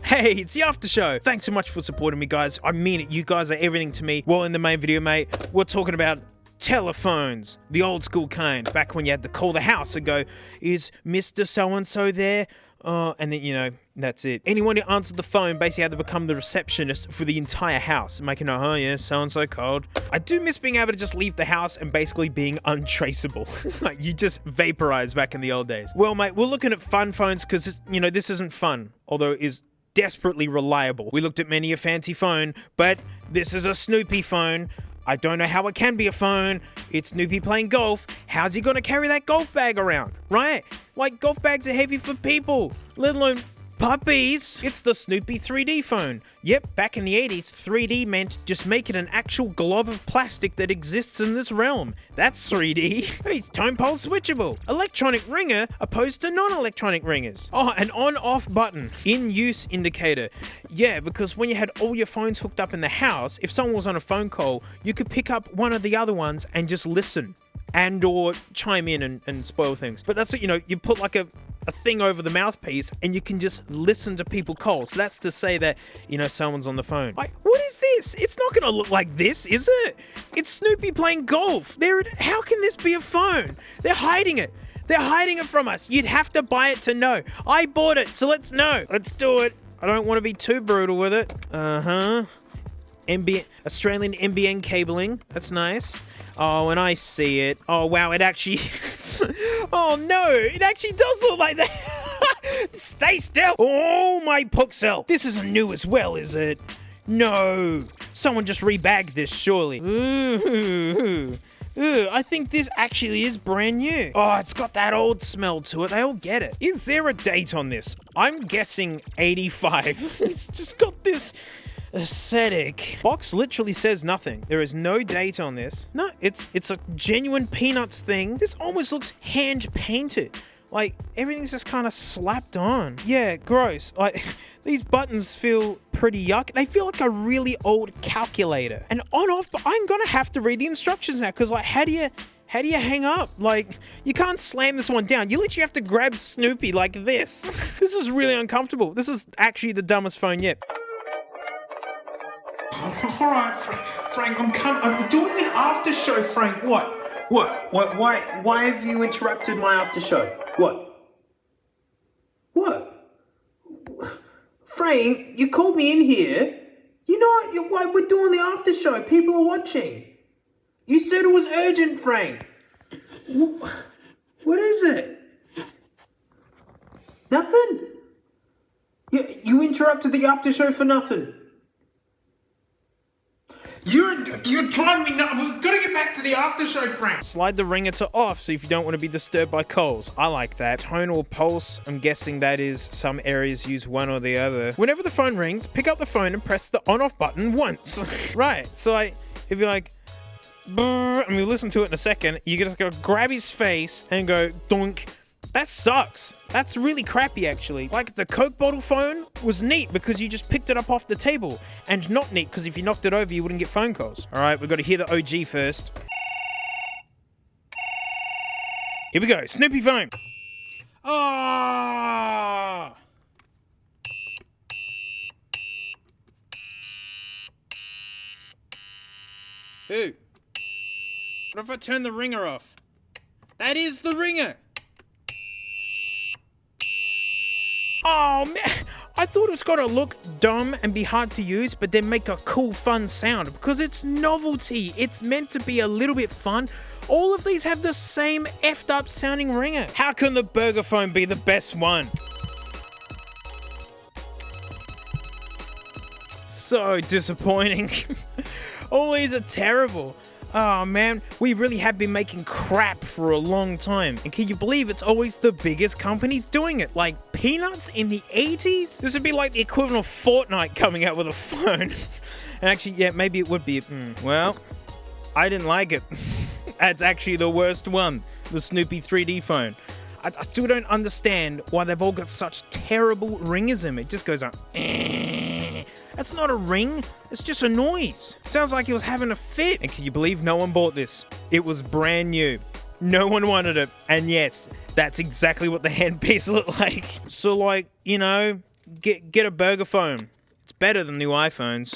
Hey, it's the after show. Thanks so much for supporting me, guys. I mean it. You guys are everything to me. Well, in the main video, mate, we're talking about telephones, the old school kind. Back when you had to call the house and go, "Is Mr. So-and-so there?" And then, you know, that's it. Anyone who answered the phone basically had to become the receptionist for the entire house, making a, "Oh yeah, so-and-so called." I do miss being able to just leave the house and basically being untraceable. Like, you just vaporize back in the old days. Well, mate, we're looking at fun phones because, you know, this isn't fun, although it is desperately reliable. We looked at many a fancy phone, but this is a Snoopy phone. I don't know how it can be a phone. It's Snoopy playing golf. How's he gonna carry that golf bag around, right? Like, golf bags are heavy for people, let alone puppies. It's the Snoopy 3D phone. Yep, back in the 80s, 3D meant just making an actual glob of plastic that exists in this realm. That's 3D. It's tone pole switchable. Electronic ringer opposed to non-electronic ringers. Oh, an on-off button. In-use indicator. Yeah, because when you had all your phones hooked up in the house, if someone was on a phone call, you could pick up one of the other ones and just listen. And or chime in and spoil things. But that's what, you know, you put like a thing over the mouthpiece and you can just listen to people call. So that's to say that, you know, someone's on the phone. Like, what is this? It's not gonna look like this, is it? It's Snoopy playing golf. How can this be a phone? They're hiding it. They're hiding it from us. You'd have to buy it to know. I bought it, so let's know. Let's do it. I don't want to be too brutal with it. Australian NBN cabling. That's nice. Oh, and I see it. Oh, wow, it actually... Oh, no, it actually does look like that. Stay still. Oh, my pixel. This isn't new as well, is it? No. Someone just rebagged this, surely. Ooh, I think this actually is brand new. Oh, it's got that old smell to it. They all get it. Is there a date on this? I'm guessing 85. It's just got this... aesthetic. Box literally says nothing. There is no date on this. No, it's a genuine Peanuts thing. This almost looks hand painted. Like, everything's just kind of slapped on. Yeah, gross. Like, these buttons feel pretty yuck. They feel like a really old calculator. And on-off, but I'm gonna have to read the instructions now, because, like, how do you hang up? Like, you can't slam this one down. You literally have to grab Snoopy like this. This is really uncomfortable. This is actually the dumbest phone yet. All right, Frank, I'm doing an after show, Frank. What? Why have you interrupted my after show? What? Frank, you called me in here. You know why we're doing the after show. People are watching. You said it was urgent, Frank. What is it? Nothing? You interrupted the after show for nothing. You're driving me nuts. We've got to get back to the after show, Frank. Slide the ringer to off so if you don't want to be disturbed by calls. I like that. Tone or pulse, I'm guessing that is some areas use one or the other. Whenever the phone rings, pick up the phone and press the on-off button once. Right, so like, if you're like, brrr, and we listen to it in a second, you just gotta grab his face and go, donk. That sucks. That's really crappy, actually. Like, the Coke bottle phone was neat because you just picked it up off the table, and not neat because if you knocked it over, you wouldn't get phone calls. All right, we've got to hear the OG first. Here we go. Snoopy phone. Ah! Who? What if I turn the ringer off? That is the ringer. Oh, man. I thought it's gotta look dumb and be hard to use, but then make a cool, fun sound because it's novelty. It's meant to be a little bit fun. All of these have the same effed up sounding ringer. How can the burger phone be the best one? So disappointing. All these are terrible. Oh man, we really have been making crap for a long time. And can you believe it's always the biggest companies doing it? Like Peanuts in the 80s? This would be like the equivalent of Fortnite coming out with a phone. And actually, yeah, maybe it would be. Well, I didn't like it. That's actually the worst one. The Snoopy 3D phone. I still don't understand why they've all got such terrible ringers in it. It just goes on. That's not a ring, it's just a noise. Sounds like he was having a fit. And can you believe no one bought this? It was brand new. No one wanted it. And yes, that's exactly what the handpiece looked like. So like, you know, get a burger phone. It's better than new iPhones.